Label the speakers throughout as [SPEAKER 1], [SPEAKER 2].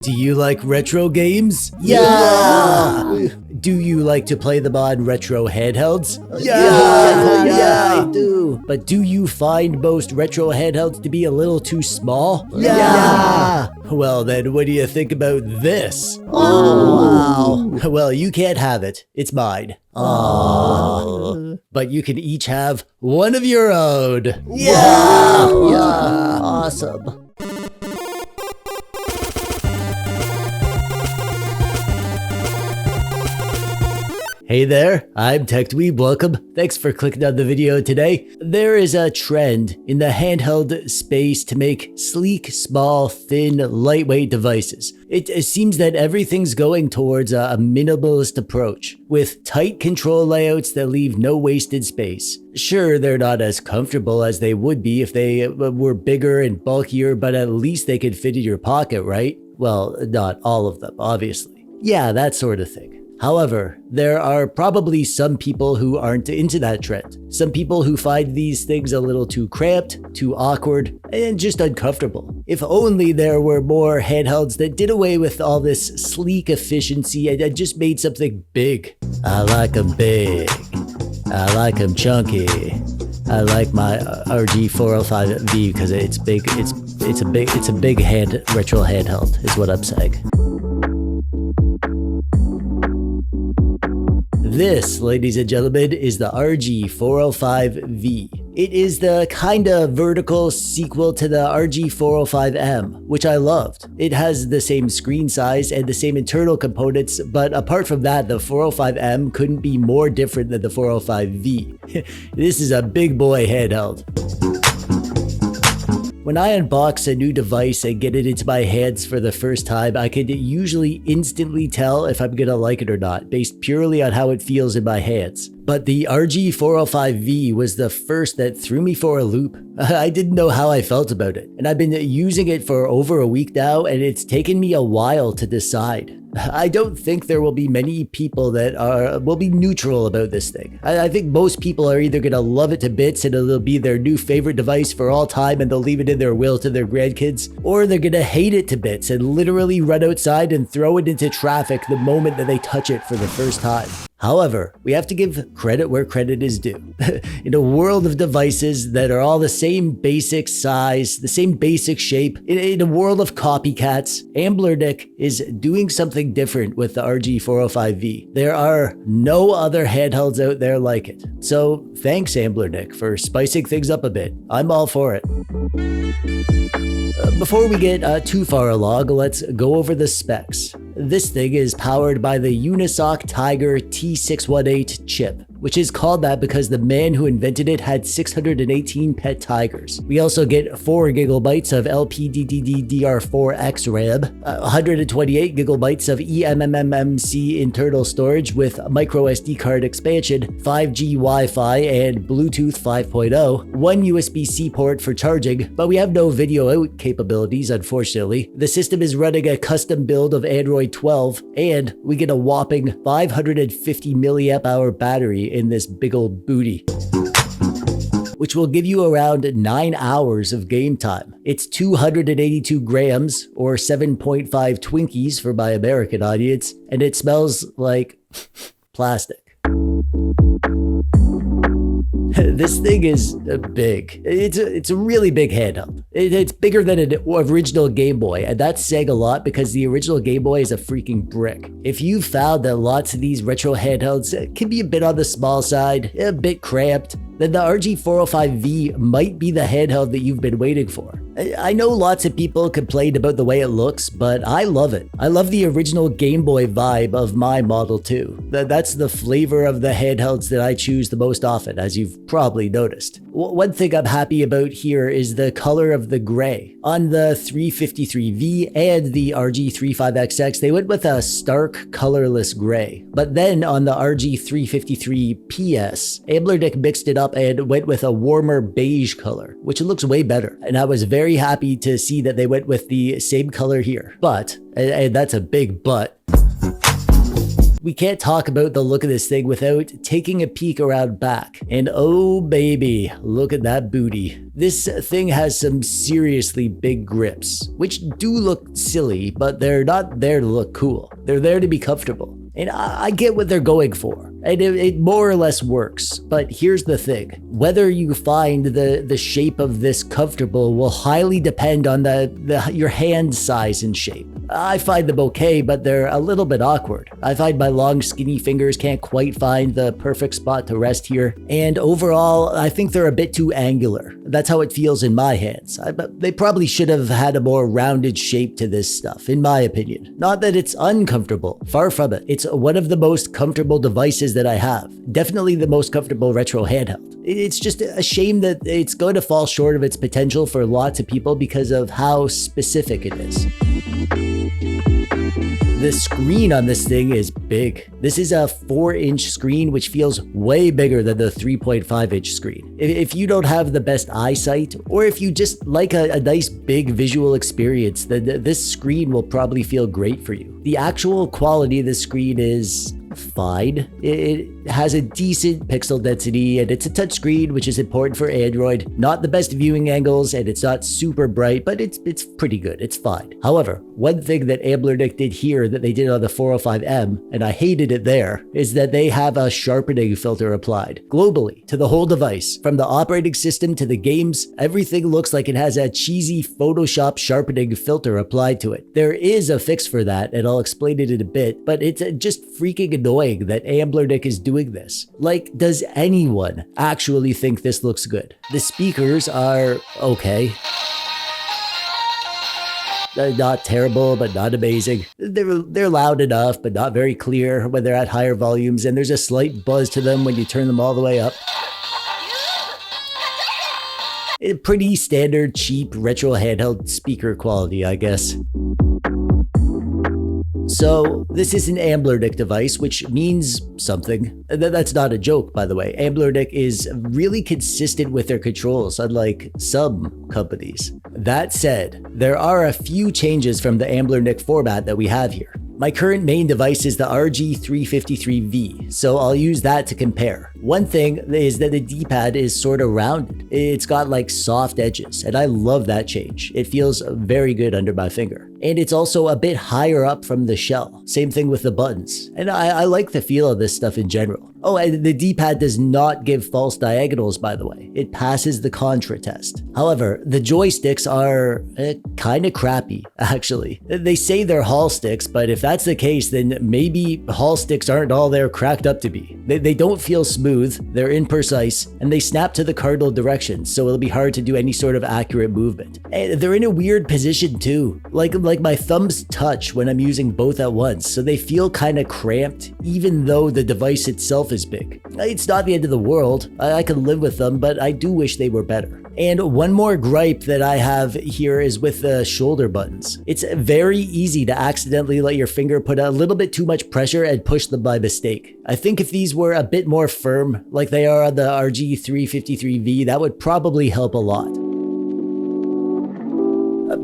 [SPEAKER 1] Do you like retro games?
[SPEAKER 2] Yeah!
[SPEAKER 1] Do you like to play them on retro handhelds?
[SPEAKER 2] Yeah, I do.
[SPEAKER 1] But do you find most retro handhelds to be a little too small?
[SPEAKER 2] Yeah!
[SPEAKER 1] Well then, what do you think about this?
[SPEAKER 2] Oh, wow.
[SPEAKER 1] Well, you can't have it. It's mine.
[SPEAKER 2] Oh.
[SPEAKER 1] But you can each have one of your own.
[SPEAKER 2] Yeah! Awesome.
[SPEAKER 1] Hey there, I'm TechDweeb, welcome. Thanks for clicking on the video today. There is a trend in the handheld space to make sleek, small, thin, lightweight devices. It seems that everything's going towards a minimalist approach, with tight control layouts that leave no wasted space. Sure, they're not as comfortable as they would be if they were bigger and bulkier, but at least they could fit in your pocket, right? Well, not all of them, obviously. Yeah, that sort of thing. However, there are probably some people who aren't into that trend. Some people who find these things a little too cramped, too awkward, and just uncomfortable. If only there were more handhelds that did away with all this sleek efficiency and just made something big. I like them big. I like them chunky. I like my RG405V because it's big. It's a big retro handheld is what I'm saying. This, ladies and gentlemen, is the RG405V. It is the kinda vertical sequel to the RG405M, which I loved. It has the same screen size and the same internal components, but apart from that, the 405M couldn't be more different than the 405V. This is a big boy handheld. When I unbox a new device and get it into my hands for the first time, I can usually instantly tell if I'm gonna like it or not, based purely on how it feels in my hands. But the RG405V was the first that threw me for a loop. I didn't know how I felt about it, and I've been using it for over a week now, and it's taken me a while to decide. I don't think there will be many people that will be neutral about this thing. I think most people are either gonna love it to bits and it'll be their new favorite device for all time and they'll leave it in their will to their grandkids, or they're gonna hate it to bits and literally run outside and throw it into traffic the moment that they touch it for the first time. However, we have to give credit where credit is due. In a world of devices that are all the same basic size, the same basic shape, in a world of copycats, Anbernic is doing something different with the RG405V. There are no other handhelds out there like it. So thanks Anbernic for spicing things up a bit. I'm all for it. Before we get too far along, let's go over the specs. This thing is powered by the Unisoc Tiger T618 chip, which is called that because the man who invented it had 618 pet tigers. We also get 4 gigabytes of LPDDR4X RAM, 128 gigabytes of eMMC internal storage with micro SD card expansion, 5G Wi-Fi and Bluetooth 5.0, 1 USB-C port for charging, but we have no video out capabilities unfortunately. The system is running a custom build of Android 12, and we get a whopping 550 milliamp hour battery in this big old booty, which will give you around 9 hours of game time. It's 282 grams or 7.5 Twinkies for my American audience, and it smells like plastic. This thing is big. It's a really big handheld. It's bigger than an original Game Boy, and that's saying a lot because the original Game Boy is a freaking brick. If you found that lots of these retro handhelds can be a bit on the small side, a bit cramped, then the RG405V might be the handheld that you've been waiting for. I know lots of people complained about the way it looks, but I love it. I love the original Game Boy vibe of my Model 2. That's the flavor of the handhelds that I choose the most often, as you've probably noticed. One thing I'm happy about here is the color of the gray. On the 353V and the RG35XX, they went with a stark colorless gray. But then on the RG353PS, Anbernic mixed it up and went with a warmer beige color, which looks way better. And I was very happy to see that they went with the same color here. But, and that's a big but, We can't talk about the look of this thing without taking a peek around back. And oh baby, look at that booty. This thing has some seriously big grips, which do look silly, but they're not there to look cool. They're there to be comfortable. And I get what they're going for, and it more or less works. But here's the thing. Whether you find the shape of this comfortable will highly depend on your hand size and shape. I find them okay, but they're a little bit awkward. I find my long, skinny fingers can't quite find the perfect spot to rest here. And overall, I think they're a bit too angular. That's how it feels in my hands. They probably should have had a more rounded shape to this stuff, in my opinion. Not that it's uncomfortable. Far from it. It's one of the most comfortable devices that I have. Definitely the most comfortable retro handheld. It's just a shame that it's going to fall short of its potential for lots of people because of how specific it is. The screen on this thing is big. This is a 4-inch screen, which feels way bigger than the 3.5-inch screen. If you don't have the best eyesight, or if you just like a nice big visual experience, then this screen will probably feel great for you. The actual quality of the screen is fine. It has a decent pixel density, and it's a touchscreen, which is important for Android. Not the best viewing angles, and it's not super bright, but it's pretty good. It's fine. However, one thing that Anbernic did here that they did on the 405M, and I hated it there, is that they have a sharpening filter applied globally to the whole device. From the operating system to the games, everything looks like it has a cheesy Photoshop sharpening filter applied to it. There is a fix for that, and I'll explain it in a bit, but it's just freaking annoying that Anbernic is doing this. Like, does anyone actually think this looks good? The speakers are okay. They're not terrible, but not amazing. They're loud enough, but not very clear when they're at higher volumes, and there's a slight buzz to them when you turn them all the way up. Pretty standard, cheap, retro handheld speaker quality, I guess. So this is an Anbernic device, which means something. That's not a joke, by the way. Anbernic is really consistent with their controls, unlike some companies. That said, there are a few changes from the Anbernic format that we have here. My current main device is the RG405V, so I'll use that to compare. One thing is that the D-pad is sort of rounded. It's got like soft edges, and I love that change. It feels very good under my finger. And it's also a bit higher up from the shell. Same thing with the buttons. And I like the feel of this stuff in general. Oh, and the D-pad does not give false diagonals, by the way. It passes the Contra test. However, the joysticks are kind of crappy, actually. They say they're Hall sticks, but if that's the case, then maybe Hall sticks aren't all they're cracked up to be. They don't feel smooth, they're imprecise, and they snap to the cardinal directions, so it'll be hard to do any sort of accurate movement. And they're in a weird position too. Like my thumbs touch when I'm using both at once, so they feel kind of cramped, even though the device itself is big. It's not the end of the world. I can live with them, but I do wish they were better. And one more gripe that I have here is with the shoulder buttons. It's very easy to accidentally let your finger put a little bit too much pressure and push them by mistake. I think if these were a bit more firm, like they are on the RG405V, that would probably help a lot.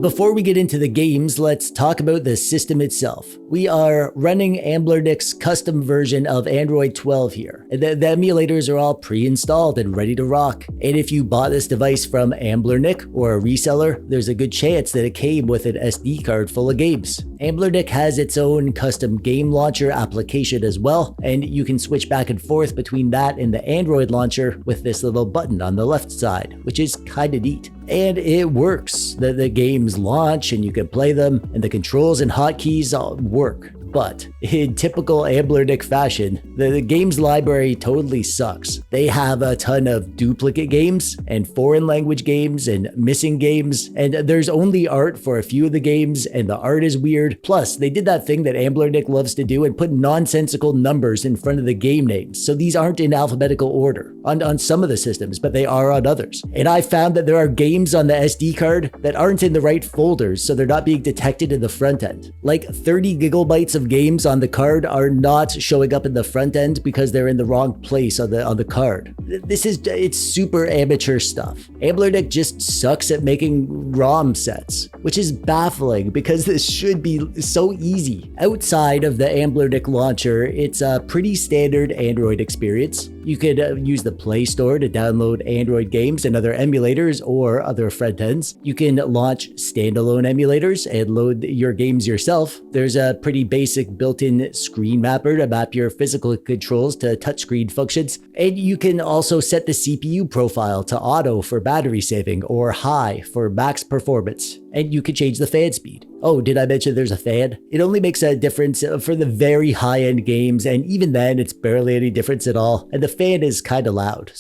[SPEAKER 1] Before we get into the games, let's talk about the system itself. We are running Anbernic's custom version of Android 12 here. The emulators are all pre-installed and ready to rock. And if you bought this device from Anbernic or a reseller, there's a good chance that it came with an SD card full of games. Anbernic has its own custom game launcher application as well, and you can switch back and forth between that and the Android launcher with this little button on the left side, which is kinda neat. And it works. The games launch and you can play them, and the controls and hotkeys all work. But in typical Anbernic fashion, the games library totally sucks. They have a ton of duplicate games and foreign language games and missing games, and there's only art for a few of the games, and the art is weird. Plus, they did that thing that Anbernic loves to do and put nonsensical numbers in front of the game names, so these aren't in alphabetical order on some of the systems, but they are on others. And I found that there are games on the SD card that aren't in the right folders, so they're not being detected in the front end. Like 30 gigabytes of of games on the card are not showing up in the front end because they're in the wrong place on the card. It's super amateur stuff. Anbernic just sucks at making ROM sets, which is baffling because this should be so easy. Outside of the Anbernic launcher, it's a pretty standard Android experience. You could use the Play Store to download Android games and other emulators or other front ends. You can launch standalone emulators and load your games yourself. There's a pretty basic built-in screen mapper to map your physical controls to touchscreen functions. And you can also set the CPU profile to auto for battery saving or high for max performance. And you can change the fan speed. Oh, did I mention there's a fan? It only makes a difference for the very high-end games, and even then, it's barely any difference at all, and the fan is kind of loud.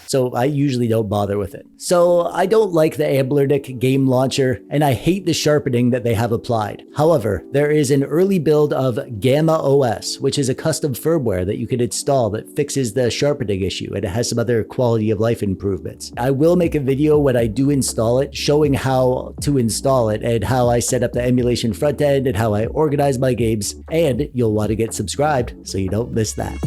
[SPEAKER 1] So I usually don't bother with it. So I don't like the Anbernic game launcher, and I hate the sharpening that they have applied. However, there is an early build of Gamma OS, which is a custom firmware that you can install that fixes the sharpening issue, and it has some other quality of life improvements. I will make a video when I do install it, showing how to install it and how I set up the emulation front end and how I organize my games, and you'll want to get subscribed so you don't miss that.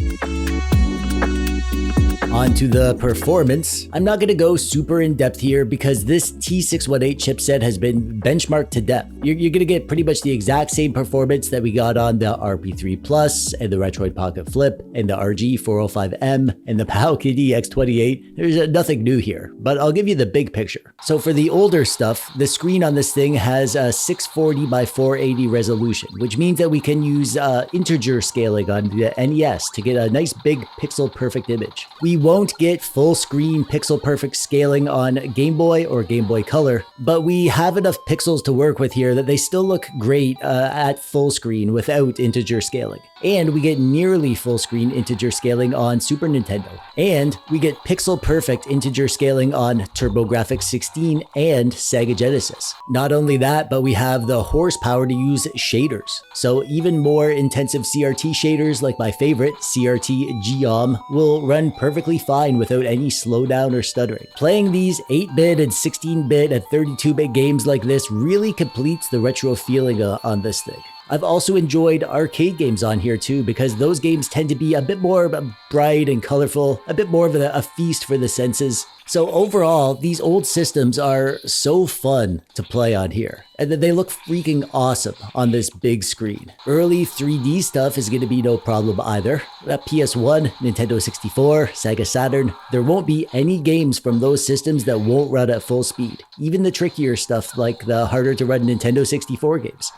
[SPEAKER 1] On to the performance. I'm not going to go super in depth here because this T618 chipset has been benchmarked to death. You're going to get pretty much the exact same performance that we got on the RP3 Plus and the Retroid Pocket Flip and the RG405M and the PAL Kitty X28. There's nothing new here, but I'll give you the big picture. So for the older stuff, the screen on this thing has a 640 by 480 resolution, which means that we can use integer scaling on the NES to get a nice big pixel perfect image. We won't get full screen pixel perfect scaling on Game Boy or Game Boy Color, but we have enough pixels to work with here that they still look great at full screen without integer scaling. And we get nearly full screen integer scaling on Super Nintendo. And we get pixel perfect integer scaling on TurboGrafx 16 and Sega Genesis. Not only that, but we have the horsepower to use shaders. So even more intensive CRT shaders, like my favorite, CRT Geom, will run perfectly fine without any slowdown or stuttering. Playing these 8-bit and 16-bit and 32-bit games like this really completes the retro feeling on this thing. I've also enjoyed arcade games on here too, because those games tend to be a bit more bright and colorful, a bit more of a feast for the senses. So overall, these old systems are so fun to play on here, and they look freaking awesome on this big screen. Early 3D stuff is going to be no problem either. PS1, Nintendo 64, Sega Saturn, there won't be any games from those systems that won't run at full speed. Even the trickier stuff like the harder to run Nintendo 64 games.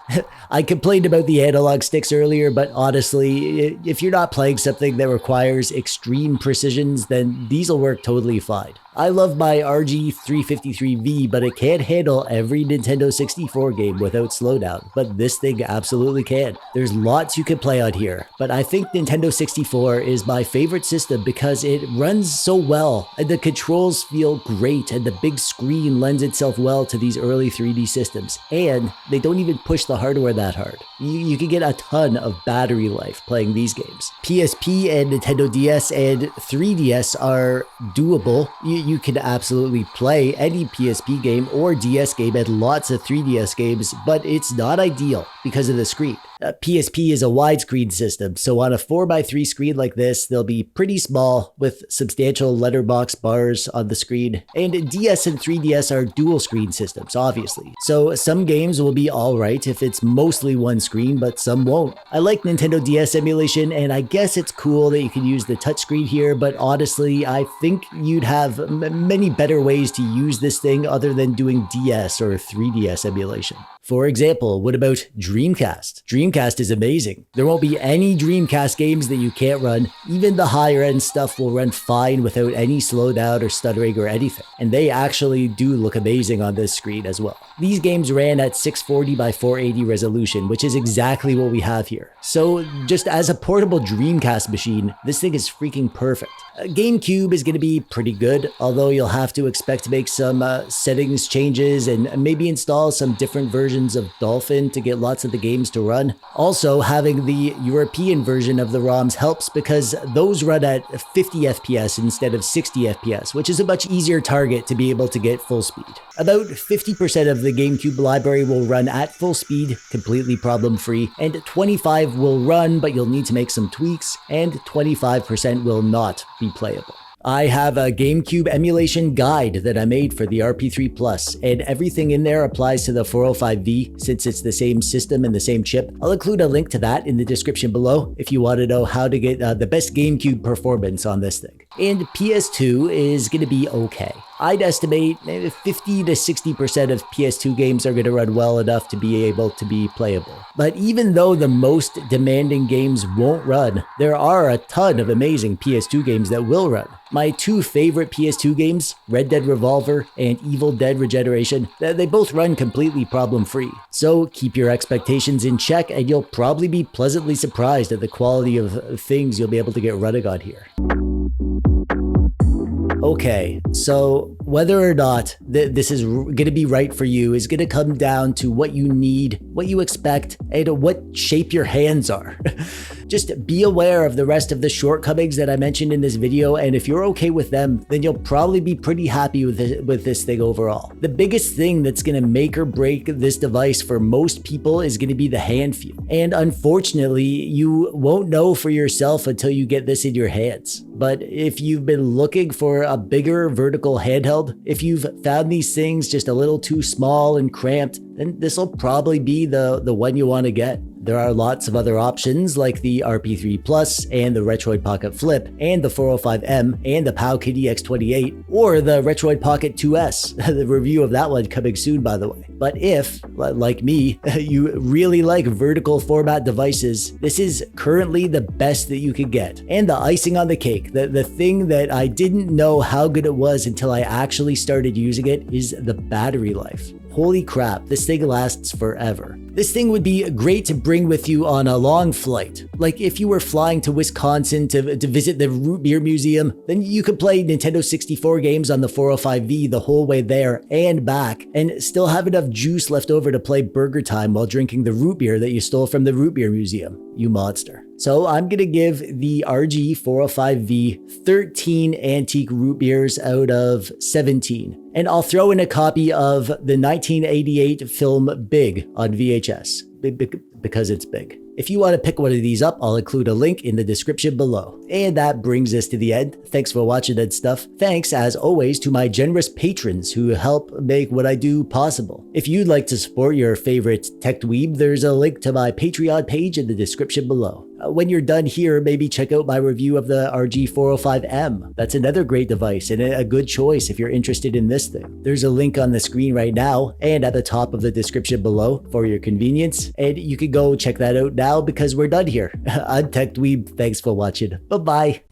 [SPEAKER 1] I complained about the analog sticks earlier, but honestly, if you're not playing something that requires extreme precisions, then these will work totally fine. I love my RG405V, but it can't handle every Nintendo 64 game without slowdown, but this thing absolutely can. There's lots you can play on here, but I think Nintendo 64 is my favorite system because it runs so well, and the controls feel great, and the big screen lends itself well to these early 3D systems, and they don't even push the hardware that hard. You can get a ton of battery life playing these games. PSP and Nintendo DS and 3DS are doable. You can absolutely play any PSP game or DS game and lots of 3DS games, but it's not ideal because of the screen. PSP is a widescreen system, so on a 4x3 screen like this, they'll be pretty small with substantial letterbox bars on the screen. And DS and 3DS are dual screen systems, obviously. So some games will be alright if it's mostly one screen, but some won't. I like Nintendo DS emulation, and I guess it's cool that you can use the touchscreen here, but honestly, I think you'd have many better ways to use this thing other than doing DS or 3DS emulation. For example, what about Dreamcast? Dreamcast is amazing. There won't be any Dreamcast games that you can't run. Even the higher end stuff will run fine without any slowdown or stuttering or anything. And they actually do look amazing on this screen as well. These games ran at 640 by 480 resolution, which is exactly what we have here. So just as a portable Dreamcast machine, this thing is freaking perfect. GameCube is going to be pretty good, although you'll have to expect to make some settings changes and maybe install some different versions versions of Dolphin to get lots of the games to run. Also, having the European version of the ROMs helps because those run at 50 FPS instead of 60 FPS, which is a much easier target to be able to get full speed. About 50% of the GameCube library will run at full speed, completely problem-free, and 25 will run, but you'll need to make some tweaks, and 25% will not be playable. I have a GameCube emulation guide that I made for the RP3 Plus, and everything in there applies to the 405V since it's the same system and the same chip. I'll include a link to that in the description below if you want to know how to get the best GameCube performance on this thing. And PS2 is going to be okay. I'd estimate maybe 50 to 60% of PS2 games are going to run well enough to be able to be playable. But even though the most demanding games won't run, there are a ton of amazing PS2 games that will run. My two favorite PS2 games, Red Dead Revolver and Evil Dead Regeneration, they both run completely problem-free. So keep your expectations in check and you'll probably be pleasantly surprised at the quality of things you'll be able to get running on here. Okay, so whether or not this is going to be right for you is going to come down to what you need, what you expect, and what shape your hands are. Just be aware of the rest of the shortcomings that I mentioned in this video, and if you're okay with them, then you'll probably be pretty happy with this thing overall. The biggest thing that's going to make or break this device for most people is going to be the hand feel. And unfortunately, you won't know for yourself until you get this in your hands. But if you've been looking for a bigger vertical handheld, if you've found these things just a little too small and cramped, then this will probably be the one you want to get. There are lots of other options like the RP3 Plus and the Retroid Pocket Flip and the 405M and the Powkiddy X28 or the Retroid Pocket 2S. The review of that one coming soon, by the way. But if, like me, you really like vertical format devices, this is currently the best that you could get. And the icing on the cake, the thing that I didn't know how good it was until I actually started using it, is the battery life. Holy crap, this thing lasts forever. This thing would be great to bring with you on a long flight. Like if you were flying to Wisconsin to visit the Root Beer Museum, then you could play Nintendo 64 games on the 405V the whole way there and back, and still have enough juice left over to play Burger Time while drinking the root beer that you stole from the Root Beer Museum. You monster. So I'm going to give the RG405V 13 antique root beers out of 17. And I'll throw in a copy of the 1988 film Big on VHS, because it's big. If you want to pick one of these up, I'll include a link in the description below. And that brings us to the end. Thanks for watching and stuff. Thanks, as always, to my generous patrons who help make what I do possible. If you'd like to support your favorite TechDweeb, there's a link to my Patreon page in the description below. When you're done here, maybe check out my review of the RG405M. That's another great device and a good choice if you're interested in this thing. There's a link on the screen right now and at the top of the description below for your convenience. And you can go check that out now because we're done here. I'm TechDweeb. Thanks for watching. Bye-bye.